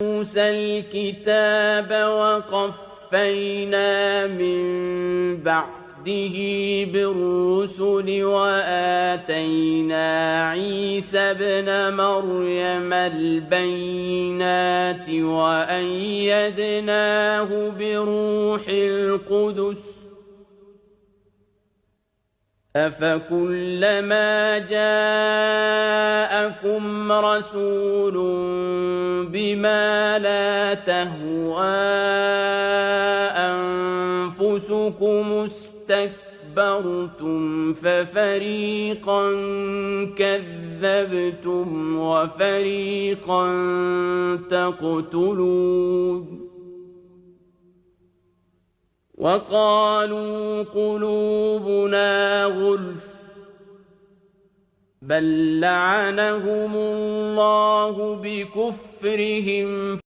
موسى الكتاب وقفينا من بعده بالرسل وآتينا عيسى ابن مريم البينات وأيدناه بروح القدس أفكلما جاءكم رسول بما لا تهوى أنفسكم استكبرتم ففريقا كذبتم وفريقا تقتلون وقالوا قلوبنا غلف بل لعنهم الله بكفرهم